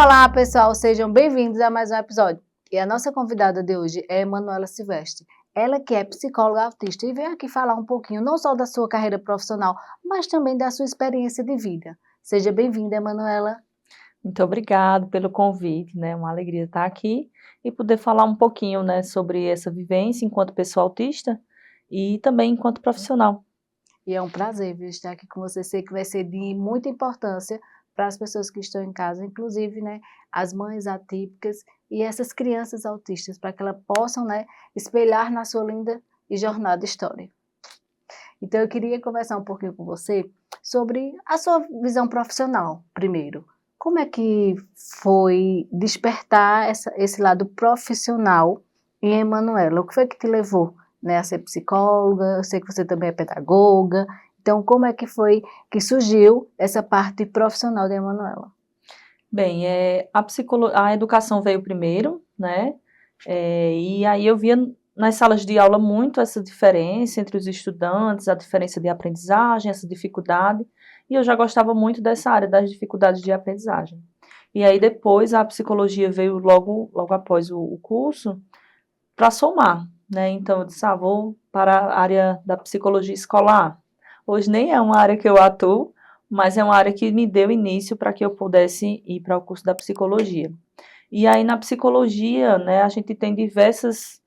Olá, pessoal, sejam bem-vindos a mais um episódio. E a nossa convidada de hoje é Emanuela Silvestre. Ela que é psicóloga autista e veio aqui falar um pouquinho não só da sua carreira profissional, mas também da sua experiência de vida. Seja bem-vinda, Emanuela. Muito obrigada pelo convite, né? Uma alegria estar aqui e poder falar um pouquinho, né, sobre essa vivência enquanto pessoa autista e também enquanto profissional. E é um prazer vir estar aqui com você. Sei que vai ser de muita importância para as pessoas que estão em casa, inclusive, né, as mães atípicas e essas crianças autistas, para que elas possam, né, espelhar na sua linda e jornada história. Então, eu queria conversar um pouquinho com você sobre a sua visão profissional, primeiro. Como é que foi despertar esse lado profissional em Emanuela? O que foi que te levou, né, a ser psicóloga? Eu sei que você também é pedagoga. Então, como é que foi que surgiu essa parte profissional de Emanuela? Bem, a educação veio primeiro, né? E aí eu via nas salas de aula muito essa diferença entre os estudantes, a diferença de aprendizagem, essa dificuldade, e eu já gostava muito dessa área das dificuldades de aprendizagem. E aí depois a psicologia veio logo após o curso para somar, né? Então eu disse, vou para a área da psicologia escolar. Hoje nem é uma área que eu atuo, mas é uma área que me deu início para que eu pudesse ir para o curso da psicologia. E aí na psicologia, né, a gente tem diversas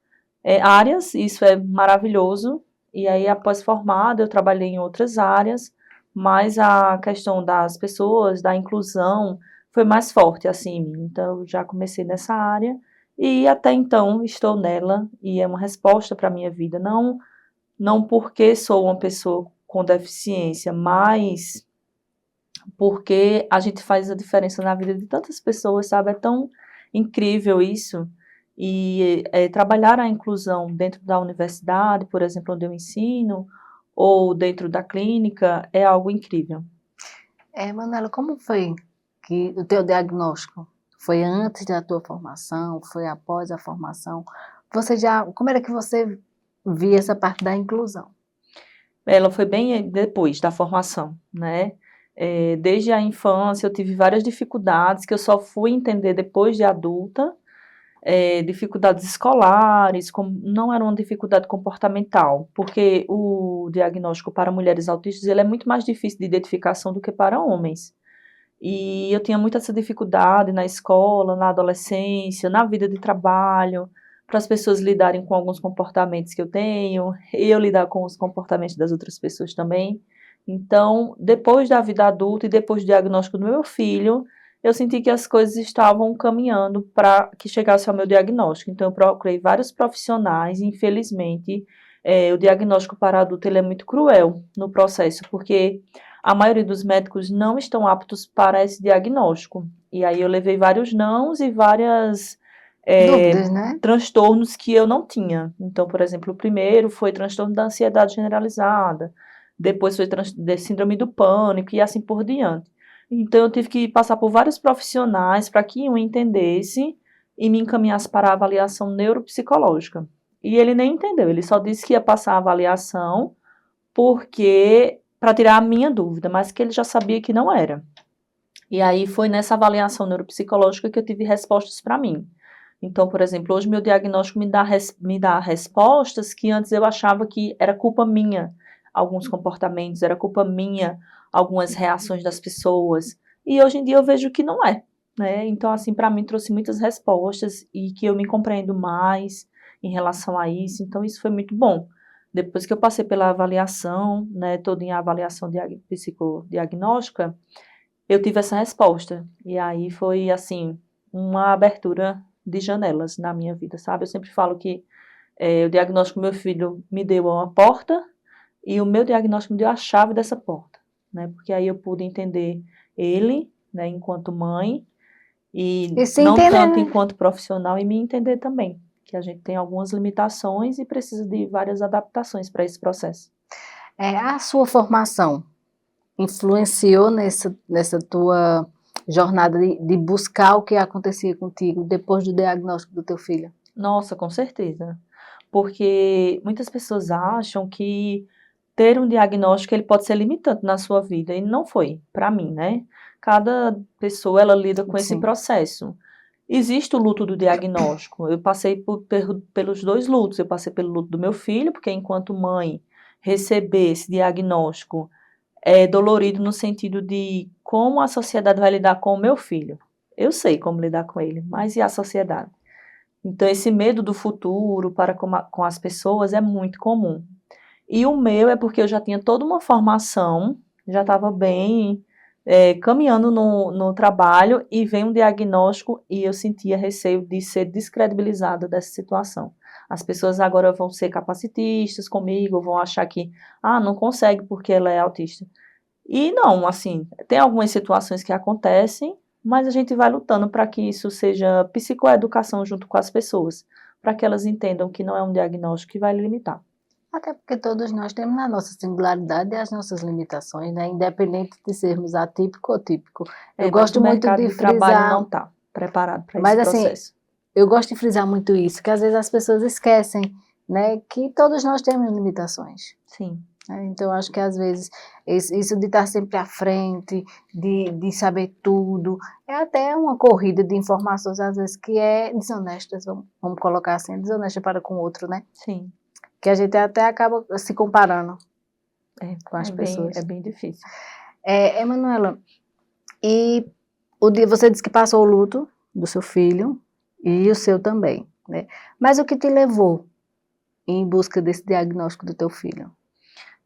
áreas, isso é maravilhoso. E aí após formada eu trabalhei em outras áreas, mas a questão das pessoas, da inclusão, foi mais forte assim em mim. Então eu já comecei nessa área e até então estou nela e é uma resposta para a minha vida, não porque sou uma pessoa com deficiência, mas porque a gente faz a diferença na vida de tantas pessoas, sabe? É tão incrível isso. E trabalhar a inclusão dentro da universidade, por exemplo, onde eu ensino, ou dentro da clínica, é algo incrível. Manuela, como foi que o teu diagnóstico? Foi antes da tua formação? Foi após a formação? Como era que você via essa parte da inclusão? Ela foi bem depois da formação, né? Desde a infância eu tive várias dificuldades que eu só fui entender depois de adulta, dificuldades escolares, não era uma dificuldade comportamental, porque o diagnóstico para mulheres autistas ele é muito mais difícil de identificação do que para homens. E eu tinha muita essa dificuldade na escola, na adolescência, na vida de trabalho, para as pessoas lidarem com alguns comportamentos que eu tenho, e eu lidar com os comportamentos das outras pessoas também. Então, depois da vida adulta e depois do diagnóstico do meu filho, eu senti que as coisas estavam caminhando para que chegasse ao meu diagnóstico. Então, eu procurei vários profissionais e, infelizmente, o diagnóstico para adulto ele é muito cruel no processo, porque a maioria dos médicos não estão aptos para esse diagnóstico. E aí eu levei vários nãos e várias Dúvidas, né? transtornos que eu não tinha. Então, por exemplo, o primeiro foi transtorno da ansiedade generalizada, depois foi de síndrome do pânico e assim por diante. Então, eu tive que passar por vários profissionais para que um entendesse e me encaminhasse para a avaliação neuropsicológica. E ele nem entendeu, ele só disse que ia passar a avaliação porque para tirar a minha dúvida, mas que ele já sabia que não era. E aí foi nessa avaliação neuropsicológica que eu tive respostas para mim. Então, por exemplo, hoje meu diagnóstico me dá respostas que antes eu achava que era culpa minha, alguns comportamentos, era culpa minha, algumas reações das pessoas. E hoje em dia eu vejo que não é, né? Então, assim, para mim trouxe muitas respostas e que eu me compreendo mais em relação a isso. Então, isso foi muito bom. Depois que eu passei pela avaliação, né, toda em avaliação psicodiagnóstica, eu tive essa resposta. E aí foi, assim, uma abertura de janelas na minha vida, sabe? Eu sempre falo que o diagnóstico do meu filho me deu uma porta e o meu diagnóstico me deu a chave dessa porta, né? Porque aí eu pude entender ele, né, enquanto mãe e E se não entender, tanto né? enquanto profissional e me entender também, que a gente tem algumas limitações e precisa de várias adaptações para esse processo. A sua formação influenciou nessa tua jornada de buscar o que acontecia contigo depois do diagnóstico do teu filho? Nossa, com certeza. Porque muitas pessoas acham que ter um diagnóstico ele pode ser limitante na sua vida, e não foi, para mim, né? cada pessoa, ela lida com esse Sim. processo. Existe o luto do diagnóstico. Eu passei pelos dois lutos. Eu passei pelo luto do meu filho, porque enquanto mãe, receber esse diagnóstico é dolorido no sentido de como a sociedade vai lidar com o meu filho. Eu sei como lidar com ele, mas e a sociedade? Então, esse medo do futuro para com as pessoas é muito comum. E o meu é porque eu já tinha toda uma formação, já estava bem caminhando no trabalho e vem um diagnóstico e eu sentia receio de ser descredibilizada dessa situação. As pessoas agora vão ser capacitistas comigo, vão achar que, não consegue porque ela é autista. E não, assim, tem algumas situações que acontecem, mas a gente vai lutando para que isso seja psicoeducação junto com as pessoas, para que elas entendam que não é um diagnóstico que vai limitar. Até porque todos nós temos a nossa singularidade e as nossas limitações, né? Independente de sermos atípico ou típico. Eu Mas gosto o muito mercado de de trabalho frisar, não está preparado para esse mas assim, processo. eu gosto de frisar muito isso, que às vezes as pessoas esquecem, né? Que todos nós temos limitações. Sim. Então, acho que às vezes isso de estar sempre à frente, de saber tudo, é até uma corrida de informações, às vezes, que é desonesta, vamos colocar assim, desonesta para com o outro, né? Sim. Que a gente até acaba se comparando com as pessoas. É bem difícil. Emanuela, e você disse que passou o luto do seu filho e o seu também, né? Mas o que te levou em busca desse diagnóstico do teu filho?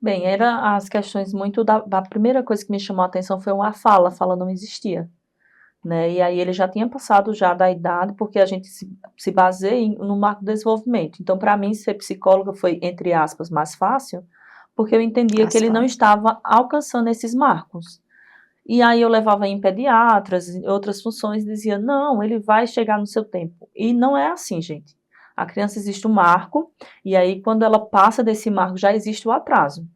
Bem, era as questões muito da primeira coisa que me chamou a atenção foi a fala não existia, né, e aí ele já tinha passado já da idade, porque a gente se baseia no marco do desenvolvimento, então para mim ser psicóloga foi, entre aspas, mais fácil, porque eu entendia que ele não estava alcançando esses marcos, e aí eu levava em pediatras, em outras funções, e dizia, não, ele vai chegar no seu tempo, e não é assim, gente. A criança existe um marco, e aí quando ela passa desse marco já existe o atraso.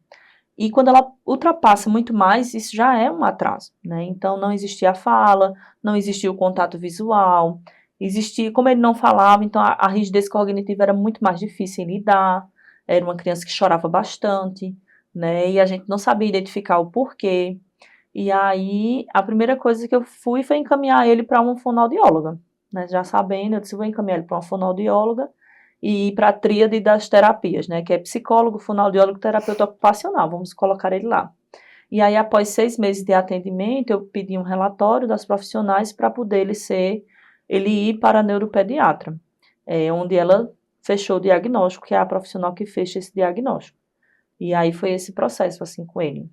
E quando ela ultrapassa muito mais, isso já é um atraso, né? Então não existia a fala, não existia o contato visual, existia, como ele não falava, então a rigidez cognitiva era muito mais difícil em lidar, era uma criança que chorava bastante, né? E a gente não sabia identificar o porquê. E aí a primeira coisa que eu fui foi encaminhar ele para uma fonoaudióloga, né? Já sabendo, eu disse, vou encaminhar ele para uma fonoaudióloga e para a tríade das terapias, né? Que é psicólogo, fonoaudiólogo, terapeuta ocupacional, vamos colocar ele lá. E aí, após 6 meses de atendimento, eu pedi um relatório das profissionais para poder ele ir para a neuropediatra, onde ela fechou o diagnóstico, que é a profissional que fecha esse diagnóstico. E aí foi esse processo, assim, com ele.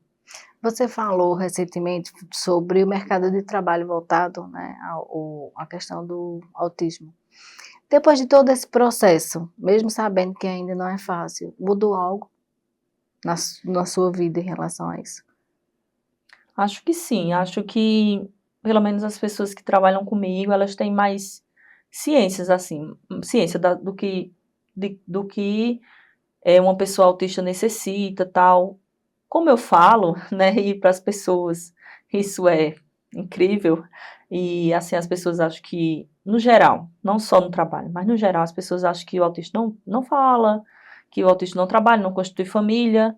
Você falou recentemente sobre o mercado de trabalho voltado, né, à questão do autismo. Depois de todo esse processo, mesmo sabendo que ainda não é fácil, mudou algo na sua vida em relação a isso? Acho que sim, acho que pelo menos as pessoas que trabalham comigo, elas têm mais ciências, assim, ciência do que uma pessoa autista necessita, tal. Como eu falo, né, e para as pessoas isso é incrível, e assim, as pessoas acham que, no geral, não só no trabalho, mas no geral, as pessoas acham que o autista não fala, que o autista não trabalha, não constitui família,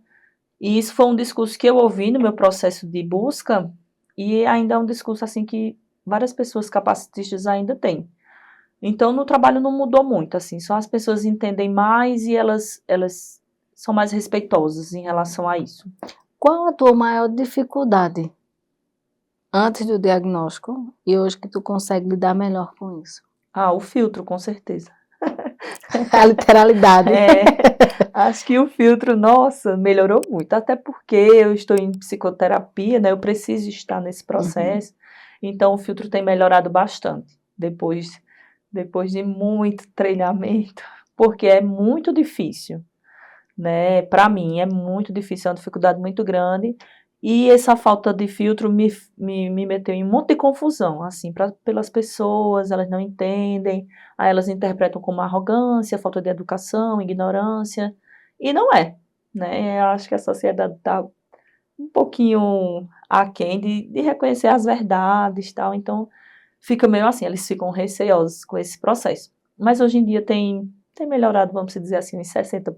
e isso foi um discurso que eu ouvi no meu processo de busca, e ainda é um discurso, assim, que várias pessoas capacitistas ainda têm. Então, no trabalho não mudou muito, assim, só as pessoas entendem mais e elas são mais respeitosas em relação a isso. Qual a tua maior dificuldade antes do diagnóstico e hoje que tu consegue lidar melhor com isso? O filtro, com certeza. A literalidade. Acho que o filtro, nossa, melhorou muito, até porque eu estou em psicoterapia, né, eu preciso estar nesse processo, então o filtro tem melhorado bastante, depois de muito treinamento, porque é muito difícil, né, para mim é muito difícil, é uma dificuldade muito grande, e essa falta de filtro me meteu em um monte de confusão, assim, pelas pessoas, elas não entendem, aí elas interpretam como arrogância, falta de educação, ignorância, e não é, né, eu acho que a sociedade está um pouquinho aquém de reconhecer as verdades e tal, então fica meio assim, eles ficam receosos com esse processo. Mas hoje em dia tem melhorado, vamos dizer assim, uns 60%.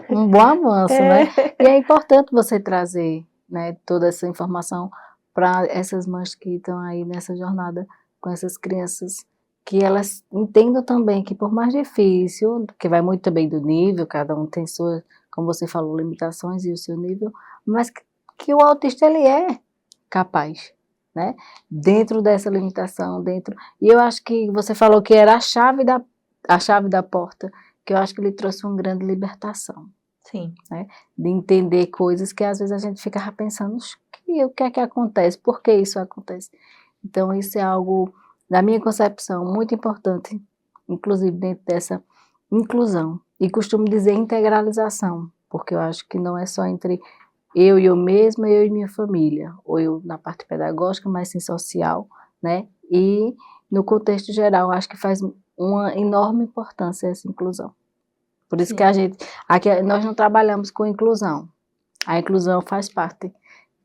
Um bom avanço, né? E é importante você trazer, né, toda essa informação para essas mães que estão aí nessa jornada com essas crianças, que elas entendam também que por mais difícil, que vai muito também do nível, cada um tem sua, como você falou, limitações e o seu nível, mas que o autista ele é capaz, né? Dentro dessa limitação, e eu acho que você falou que era a chave da porta, que eu acho que ele trouxe uma grande libertação, Sim. né? De entender coisas que às vezes a gente fica pensando, o que é que acontece, por que isso acontece? Então isso é algo, na minha concepção, muito importante, inclusive dentro dessa inclusão, e costumo dizer integralização, porque eu acho que não é só entre eu e eu mesma, eu e minha família, ou eu na parte pedagógica, mas sim social, né? E no contexto geral, acho que faz uma enorme importância essa inclusão. Por isso que aqui nós não trabalhamos com inclusão. A inclusão faz parte,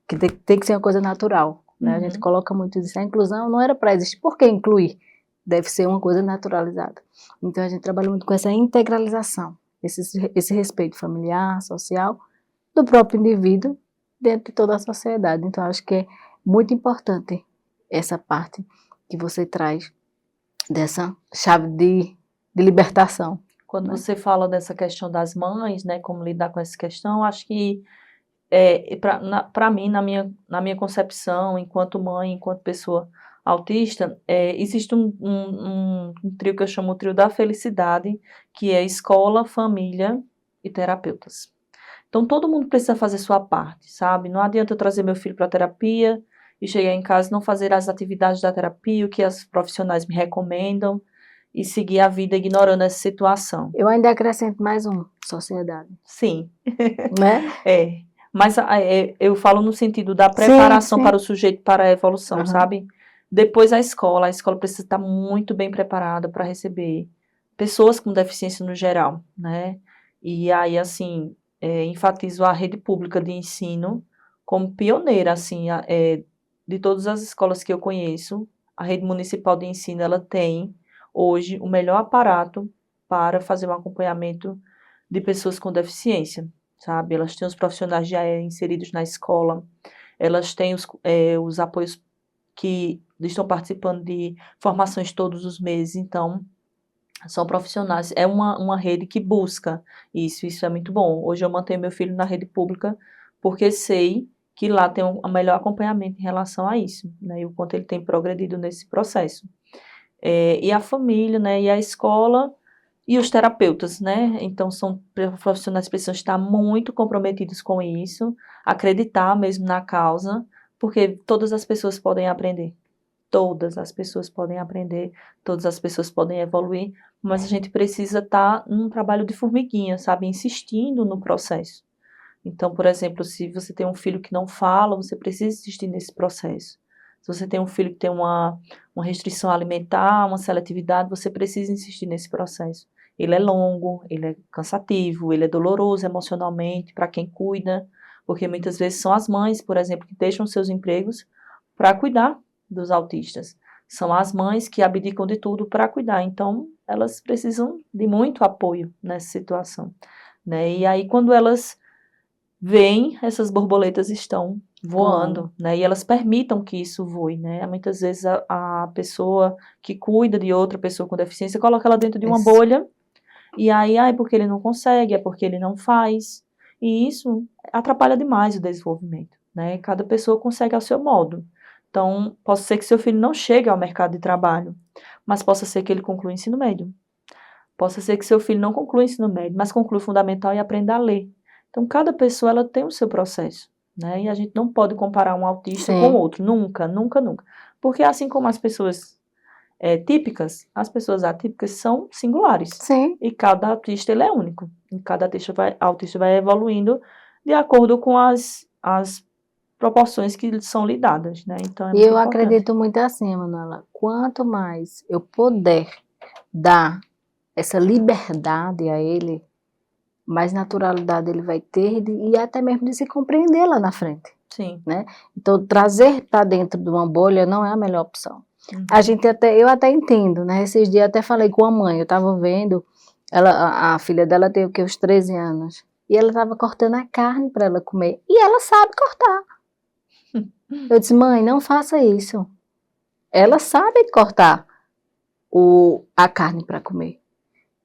que tem que ser uma coisa natural, né? A gente coloca muito isso. A inclusão não era para existir. Por que incluir? Deve ser uma coisa naturalizada. Então a gente trabalha muito com essa integralização, esse respeito familiar, social, do próprio indivíduo dentro de toda a sociedade. Então, acho que é muito importante essa parte que você traz dessa chave de libertação. Quando Né? você fala dessa questão das mães, né, como lidar com essa questão, acho que, para mim, na minha concepção, enquanto mãe, enquanto pessoa autista, existe um trio que eu chamo o trio da felicidade, que é escola, família e terapeutas. Então, todo mundo precisa fazer sua parte, sabe? Não adianta eu trazer meu filho para a terapia e chegar em casa e não fazer as atividades da terapia, o que as profissionais me recomendam, e seguir a vida ignorando essa situação. Eu ainda acrescento mais sociedade. Sim. Né? Mas eu falo no sentido da preparação sim. para o sujeito para a evolução, sabe? Depois a escola precisa estar muito bem preparada para receber pessoas com deficiência no geral, né? E aí, assim, enfatizo a rede pública de ensino como pioneira, assim, de todas as escolas que eu conheço, a rede municipal de ensino, ela tem hoje o melhor aparato para fazer um acompanhamento de pessoas com deficiência, sabe? Elas têm os profissionais já inseridos na escola, elas têm os apoios que estão participando de formações todos os meses, então são profissionais, é uma rede que busca isso é muito bom. Hoje eu mantenho meu filho na rede pública porque sei que lá tem um melhor acompanhamento em relação a isso, né, e o quanto ele tem progredido nesse processo. E a família, né, e a escola e os terapeutas, né, então são profissionais que precisam estar muito comprometidos com isso, acreditar mesmo na causa, porque todas as pessoas podem aprender. Todas as pessoas podem aprender, todas as pessoas podem evoluir, mas a gente precisa estar num trabalho de formiguinha, sabe, insistindo no processo. Então, por exemplo, se você tem um filho que não fala, você precisa insistir nesse processo. Se você tem um filho que tem uma restrição alimentar, uma seletividade, você precisa insistir nesse processo. Ele é longo, ele é cansativo, ele é doloroso emocionalmente para quem cuida, porque muitas vezes são as mães, por exemplo, que deixam seus empregos para cuidar dos autistas. São as mães que abdicam de tudo para cuidar, então elas precisam de muito apoio nessa situação, né? E aí quando elas veem, essas borboletas estão voando, né? E elas permitam que isso voe, né? Muitas vezes a pessoa que cuida de outra pessoa com deficiência coloca ela dentro de uma bolha, e aí, é porque ele não consegue, é porque ele não faz, e isso atrapalha demais o desenvolvimento, né? Cada pessoa consegue ao seu modo. Então, pode ser que seu filho não chegue ao mercado de trabalho, mas possa ser que ele conclua o ensino médio. Possa ser que seu filho não conclua o ensino médio, mas conclua o fundamental e aprenda a ler. Então, cada pessoa ela tem o seu processo, né? E a gente não pode comparar um autista com outro, nunca, nunca, nunca. Porque assim como as pessoas típicas, as pessoas atípicas são singulares. Sim. E cada autista ele é único. E cada autista vai evoluindo de acordo com as proporções que são lhe dadas, né? Então é E muito eu importante. acredito muito assim, Manuela, quanto mais eu puder dar essa liberdade a ele, mais naturalidade ele vai ter e até mesmo de se compreender lá na frente. Sim. Né? Então, trazer para dentro de uma bolha não é a melhor opção. Uhum. Eu até entendo, né? Esses dias até falei com a mãe, eu estava vendo, a filha dela tem o quê? Uns 13 anos. E ela estava cortando a carne para ela comer. E ela sabe cortar. Eu disse, mãe, não faça isso. Ela sabe cortar a carne para comer.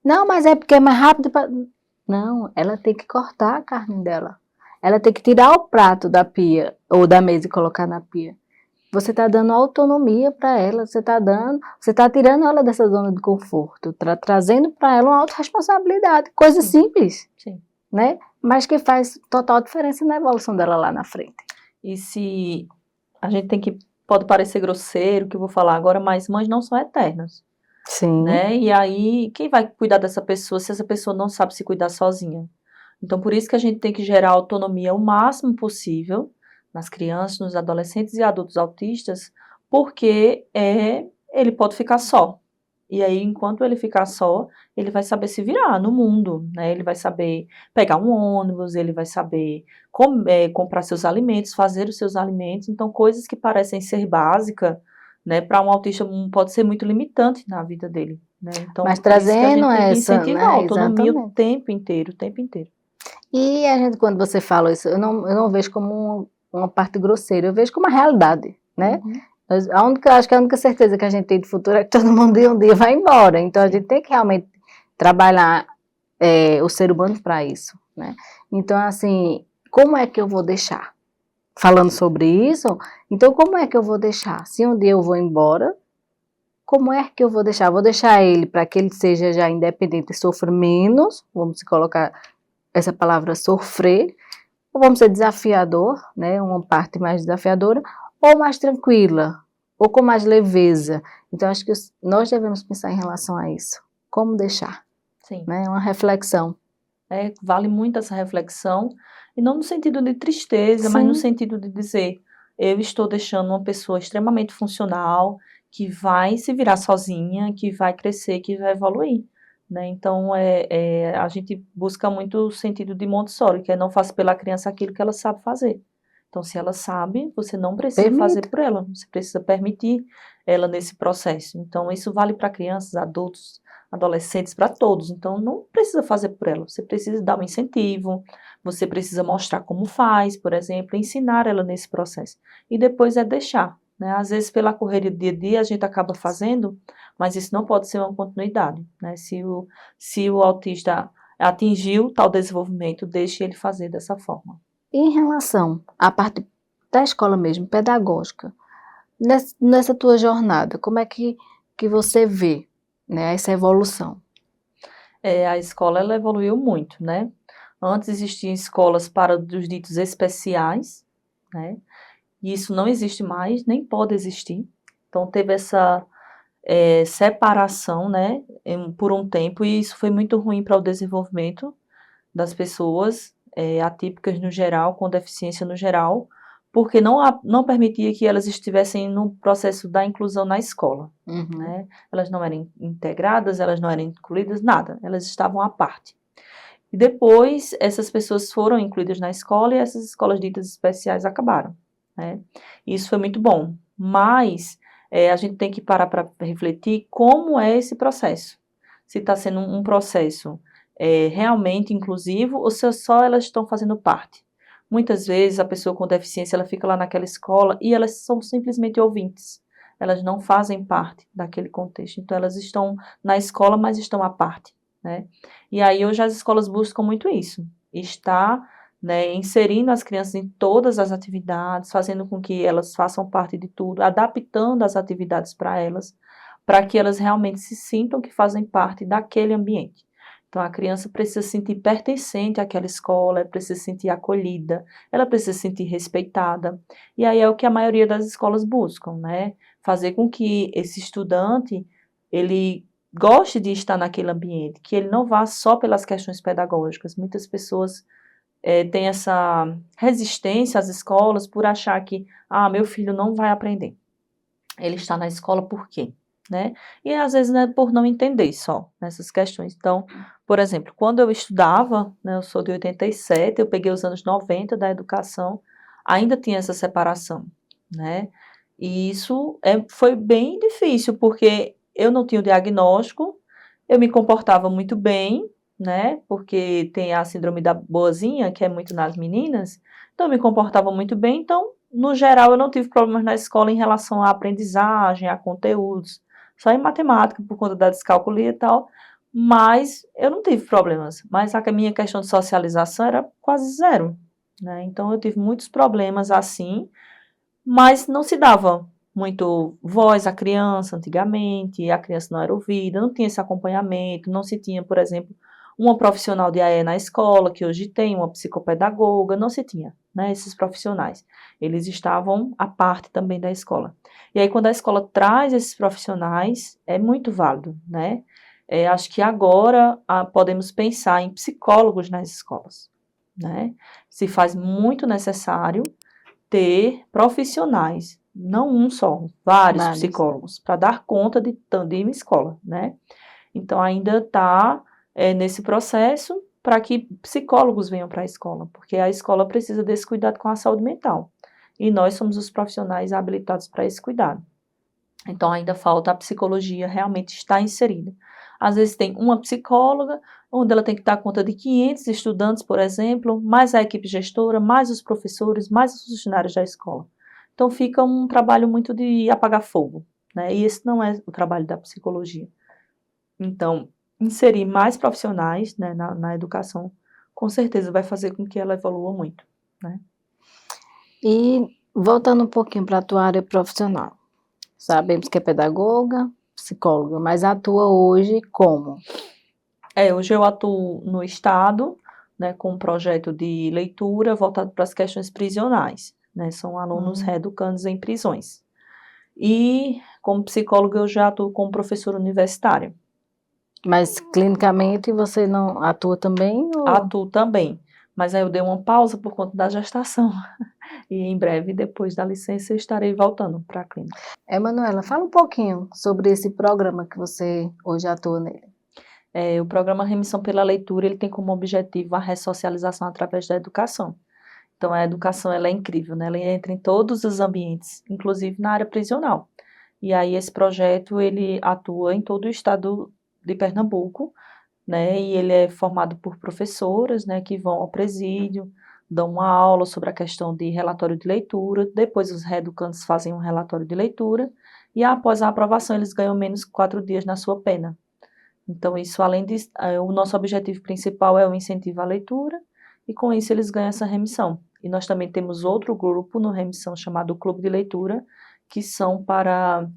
Não, mas é porque é mais rápido. Não, ela tem que cortar a carne dela. Ela tem que tirar o prato da pia ou da mesa e colocar na pia. Você está dando autonomia para ela, você está tirando ela dessa zona de conforto, trazendo para ela uma autorresponsabilidade, coisa Sim. simples, Sim. né? Mas que faz total diferença na evolução dela lá na frente. E se a gente pode parecer grosseiro, que eu vou falar agora, mas mães não são eternas, Sim. né? E aí, quem vai cuidar dessa pessoa se essa pessoa não sabe se cuidar sozinha? Então, por isso que a gente tem que gerar autonomia o máximo possível nas crianças, nos adolescentes e adultos autistas, porque ele pode ficar só. E aí, enquanto ele ficar só, ele vai saber se virar no mundo, né? Ele vai saber pegar um ônibus, ele vai saber comprar seus alimentos, fazer os seus alimentos. Então, coisas que parecem ser básicas, né, para um autista pode ser muito limitante na vida dele, né? Então, Mas por isso que a trazendo gente tem que essa, incentivar a né? autonomia o Exatamente. tempo inteiro, o tempo inteiro. E a gente, quando você fala isso, eu não vejo como uma parte grosseira, eu vejo como uma realidade, né? Uhum. Acho que a única certeza que a gente tem de futuro é que todo mundo um dia vai embora. Então, a gente tem que realmente trabalhar o ser humano para isso, né? Então, assim, como é que eu vou deixar? Falando sobre isso, então como é que eu vou deixar? Se um dia eu vou embora, como é que eu vou deixar? Vou deixar ele para que ele seja já independente e sofra menos, vamos colocar essa palavra sofrer, ou vamos ser desafiador, né? Uma parte mais desafiadora, ou mais tranquila, ou com mais leveza. Então, acho que nós devemos pensar em relação a isso. Como deixar? Sim. Né? Uma reflexão. Vale muito essa reflexão, e não no sentido de tristeza, mas no sentido de dizer, eu estou deixando uma pessoa extremamente funcional, que vai se virar sozinha, que vai crescer, que vai evoluir, né? Então, a gente busca muito o sentido de Montessori, que é não faça pela criança aquilo que ela sabe fazer. Então, se ela sabe, você não precisa fazer por ela, você precisa permitir ela nesse processo. Então, isso vale para crianças, adultos, adolescentes, para todos. Então, não precisa fazer por ela, você precisa dar um incentivo, você precisa mostrar como faz, por exemplo, ensinar ela nesse processo. E depois é deixar, né? Às vezes, pela correria do dia a dia, a gente acaba fazendo, mas isso não pode ser uma continuidade, né? Se o autista atingiu tal desenvolvimento, deixe ele fazer dessa forma. E em relação à parte da escola mesmo, pedagógica, nessa tua jornada, como é que você vê, né, essa evolução? A escola ela evoluiu muito, né? Antes existiam escolas para os ditos especiais, né? E isso não existe mais, nem pode existir. Então teve essa separação, né, por um tempo, e isso foi muito ruim para o desenvolvimento das pessoas atípicas no geral, com deficiência no geral, porque não permitia que elas estivessem no processo da inclusão na escola, né? Elas não eram integradas, elas não eram incluídas, nada, elas estavam à parte. E depois, essas pessoas foram incluídas na escola e essas escolas ditas especiais acabaram, né? Isso foi muito bom, mas a gente tem que parar para refletir como é esse processo. Se está sendo um processo realmente inclusivo ou se só elas estão fazendo parte. Muitas vezes a pessoa com deficiência ela fica lá naquela escola e elas são simplesmente ouvintes. Elas não fazem parte daquele contexto. Então elas estão na escola, mas estão à parte, né? E aí hoje as escolas buscam muito isso, estar, né, inserindo as crianças em todas as atividades, fazendo com que elas façam parte de tudo, adaptando as atividades para que elas realmente se sintam que fazem parte daquele ambiente. Então a criança precisa se sentir pertencente àquela escola, ela precisa se sentir acolhida, ela precisa se sentir respeitada. E aí é o que a maioria das escolas buscam, né? Fazer com que esse estudante, ele goste de estar naquele ambiente, que ele não vá só pelas questões pedagógicas. Muitas pessoas têm essa resistência às escolas por achar que, meu filho não vai aprender. Ele está na escola por quê? Né? E às vezes por não entender só nessas questões. Então, por exemplo, quando eu estudava, né, eu sou de 87, eu peguei os anos 90 da educação, ainda tinha essa separação, né? E isso foi bem difícil, porque eu não tinha o diagnóstico, eu me comportava muito bem, né? Porque tem a síndrome da boazinha, que é muito nas meninas, então eu me comportava muito bem, então no geral, eu não tive problemas na escola em relação à aprendizagem, a conteúdos, só em matemática, por conta da descalculia e tal, mas eu não tive problemas. Mas a minha questão de socialização era quase zero, né? Então, eu tive muitos problemas assim, mas não se dava muito voz à criança antigamente, a criança não era ouvida, não tinha esse acompanhamento, não se tinha, por exemplo, uma profissional de AE na escola, que hoje tem, uma psicopedagoga, não se tinha, né, esses profissionais. Eles estavam à parte também da escola. E aí, quando a escola traz esses profissionais, é muito válido, né? Acho que agora podemos pensar em psicólogos nas escolas, né? Se faz muito necessário ter profissionais, não um só, vários Vários. psicólogos, para dar conta de uma escola, né? Então, ainda está nesse processo para que psicólogos venham para a escola, porque a escola precisa desse cuidado com a saúde mental. E nós somos os profissionais habilitados para esse cuidado. Então, ainda falta a psicologia realmente estar inserida. Às vezes tem uma psicóloga, onde ela tem que dar conta de 500 estudantes, por exemplo, mais a equipe gestora, mais os professores, mais os funcionários da escola. Então, fica um trabalho muito de apagar fogo, né? E esse não é o trabalho da psicologia. Então, inserir mais profissionais, né, na educação, com certeza vai fazer com que ela evolua muito, né? E voltando um pouquinho para a tua área profissional, sabemos que é pedagoga, psicóloga, mas atua hoje como? Hoje eu atuo no Estado, né, com um projeto de leitura voltado para as questões prisionais, né, são alunos reeducandos em prisões. E, como psicóloga, eu já atuo como professora universitária. Mas clinicamente você não atua também? Ou... Atuo também, mas aí eu dei uma pausa por conta da gestação. E em breve, depois da licença, eu estarei voltando para a clínica. Emanuela, fala um pouquinho sobre esse programa que você hoje atua nele. O programa Remissão pela Leitura, ele tem como objetivo a ressocialização através da educação. Então, a educação, ela é incrível, né? Ela entra em todos os ambientes, inclusive na área prisional. E aí, esse projeto, ele atua em todo o estado de Pernambuco, né? E ele é formado por professoras, né, que vão ao presídio, dão uma aula sobre a questão de relatório de leitura, depois os reeducantes fazem um relatório de leitura, e após a aprovação, eles ganham menos 4 dias na sua pena. Então, isso, além de, o nosso objetivo principal é o incentivo à leitura, e com isso eles ganham essa remissão. E nós também temos outro grupo no remissão chamado Clube de Leitura, que são para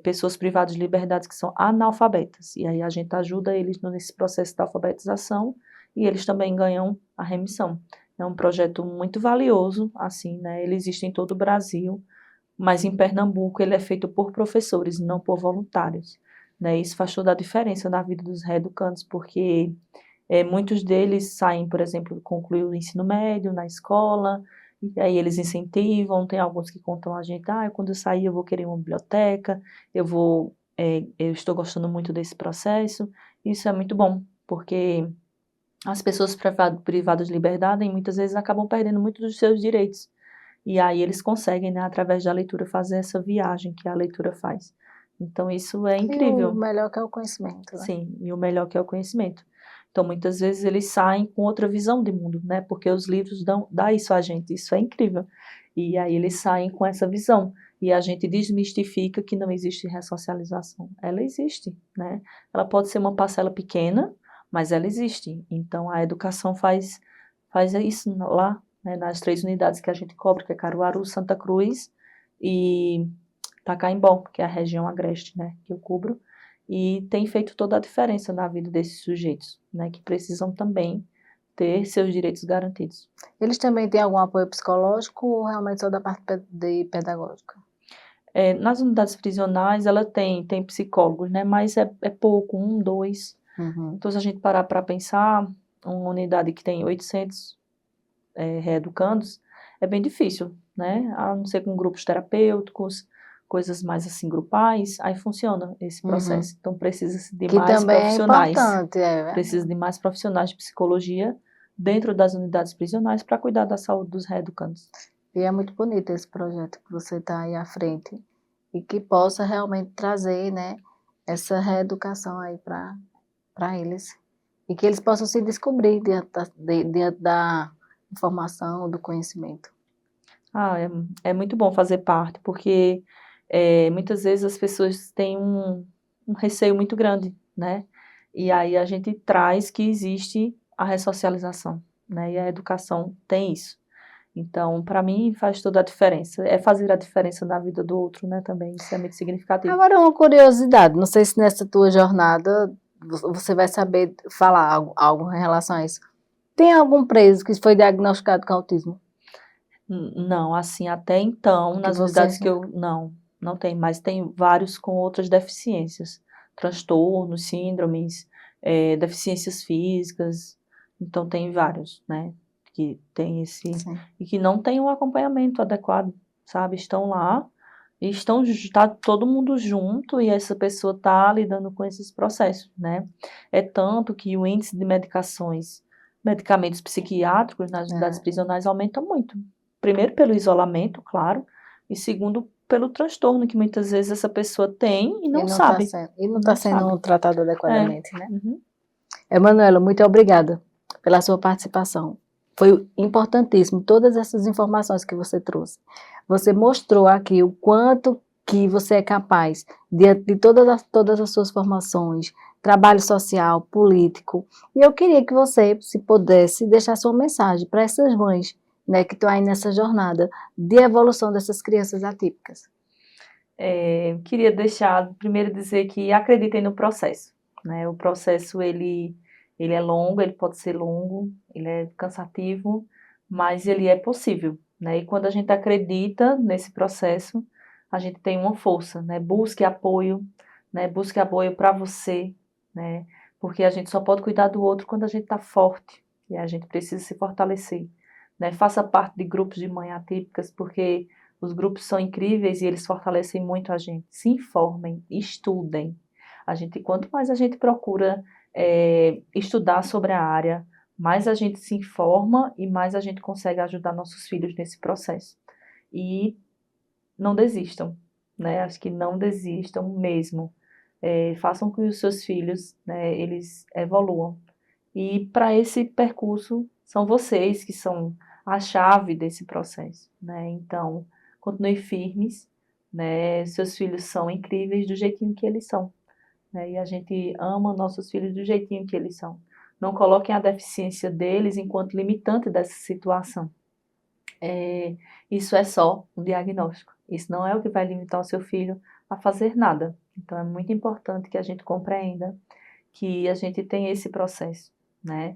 pessoas privadas de liberdade que são analfabetas. E aí a gente ajuda eles nesse processo de alfabetização e eles também ganham a remissão. É um projeto muito valioso, assim, né? Ele existe em todo o Brasil, mas em Pernambuco ele é feito por professores, não por voluntários. Né? Isso faz toda a diferença na vida dos reeducandos, porque muitos deles saem, por exemplo, concluir o ensino médio na escola, e aí eles incentivam, tem alguns que contam a gente, quando eu sair eu vou querer uma biblioteca, eu estou gostando muito desse processo. Isso é muito bom, porque as pessoas privadas de liberdade, muitas vezes acabam perdendo muitos dos seus direitos, e aí eles conseguem, né, através da leitura, fazer essa viagem que a leitura faz. Então, isso é E o incrível. melhor que é o conhecimento, né? Sim, e o melhor que é o conhecimento. Então, muitas vezes eles saem com outra visão de mundo, né? Porque os livros dão isso a gente, isso é incrível. E aí eles saem com essa visão. E a gente desmistifica que não existe ressocialização. Ela existe, né? Ela pode ser uma parcela pequena, mas ela existe. Então, a educação faz isso lá, né? Nas 3 unidades que a gente cobre, que é Caruaru, Santa Cruz e Tacaimbó, que é a região agreste, né? Que eu cubro. E tem feito toda a diferença na vida desses sujeitos, né, que precisam também ter seus direitos garantidos. Eles também têm algum apoio psicológico ou realmente só da parte de pedagógica? Nas unidades prisionais, ela tem psicólogos, né, mas é pouco, 1, 2. Uhum. Então, se a gente parar para pensar, uma unidade que tem 800 reeducandos, é bem difícil, né, a não ser com grupos terapêuticos, coisas mais assim grupais, aí funciona esse processo. Então, precisa-se de Que mais também é profissionais. importante, Precisa de mais profissionais de psicologia dentro das unidades prisionais para cuidar da saúde dos reeducandos. E é muito bonito esse projeto que você está aí à frente e que possa realmente trazer, né, essa reeducação aí para eles e que eles possam se descobrir diante da informação, do conhecimento. Ah, é muito bom fazer parte, porque muitas vezes as pessoas têm um receio muito grande, né? E aí a gente traz que existe a ressocialização, né? E a educação tem isso. Então, para mim, faz toda a diferença. É fazer a diferença na vida do outro, né? Também, isso é muito significativo. Agora, uma curiosidade, não sei se nessa tua jornada você vai saber falar algo em relação a isso. Tem algum preso que foi diagnosticado com autismo? Não, assim, até então, Que nas você... unidades que eu... Não tem, mas tem vários com outras deficiências. Transtornos, síndromes, deficiências físicas. Então, tem vários, né? Que tem esse... Sim. E que não tem um acompanhamento adequado, sabe? Estão lá, e tá todo mundo junto, e essa pessoa está lidando com esses processos, né? É tanto que o índice de medicamentos psiquiátricos nas unidades É. prisionais aumenta muito. Primeiro pelo isolamento, claro, e segundo pelo transtorno que muitas vezes essa pessoa tem e não sabe. E não está Não sendo sabe. tratado É. adequadamente, né? Uhum. Emanuela, muito obrigada pela sua participação. Foi importantíssimo todas essas informações que você trouxe. Você mostrou aqui o quanto que você é capaz de todas as suas formações, trabalho social, político. E eu queria que você, se pudesse, deixasse uma mensagem para essas mães, né, que estão aí nessa jornada de evolução dessas crianças atípicas. Queria primeiro dizer que acreditem no processo, né? O processo, ele é longo, ele pode ser longo, ele é cansativo, mas ele é possível, né? E quando a gente acredita nesse processo, a gente tem uma força, né? Busque apoio, né? Busque apoio para você, né? Porque a gente só pode cuidar do outro quando a gente está forte, e a gente precisa se fortalecer, né? Faça parte de grupos de mães atípicas, porque os grupos são incríveis e eles fortalecem muito a gente. Se informem, estudem. Quanto mais a gente procura estudar sobre a área, mais a gente se informa e mais a gente consegue ajudar nossos filhos nesse processo. E não desistam, né? Acho que não desistam mesmo. Façam com que os seus filhos, né, eles evoluam. E para esse percurso, são vocês que são a chave desse processo, né? Então, continue firmes, né? Seus filhos são incríveis do jeitinho que eles são, né? E a gente ama nossos filhos do jeitinho que eles são. Não coloquem a deficiência deles enquanto limitante dessa situação. Isso é só um diagnóstico. Isso não é o que vai limitar o seu filho a fazer nada. Então, é muito importante que a gente compreenda que a gente tem esse processo, né?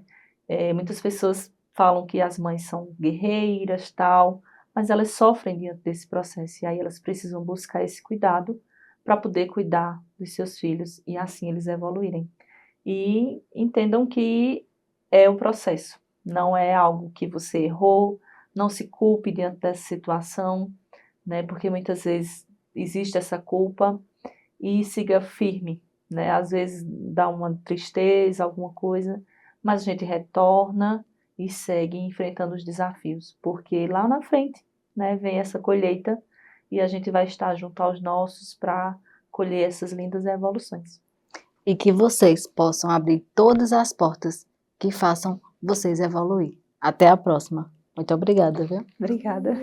Muitas pessoas falam que as mães são guerreiras, tal, mas elas sofrem diante desse processo, e aí elas precisam buscar esse cuidado para poder cuidar dos seus filhos e assim eles evoluírem. E entendam que é o processo, não é algo que você errou, não se culpe diante dessa situação, né? Porque muitas vezes existe essa culpa, e siga firme, né? Às vezes dá uma tristeza, alguma coisa, mas a gente retorna e segue enfrentando os desafios, porque lá na frente, né, vem essa colheita e a gente vai estar junto aos nossos para colher essas lindas evoluções. E que vocês possam abrir todas as portas que façam vocês evoluir. Até a próxima. Muito obrigada, viu? Obrigada.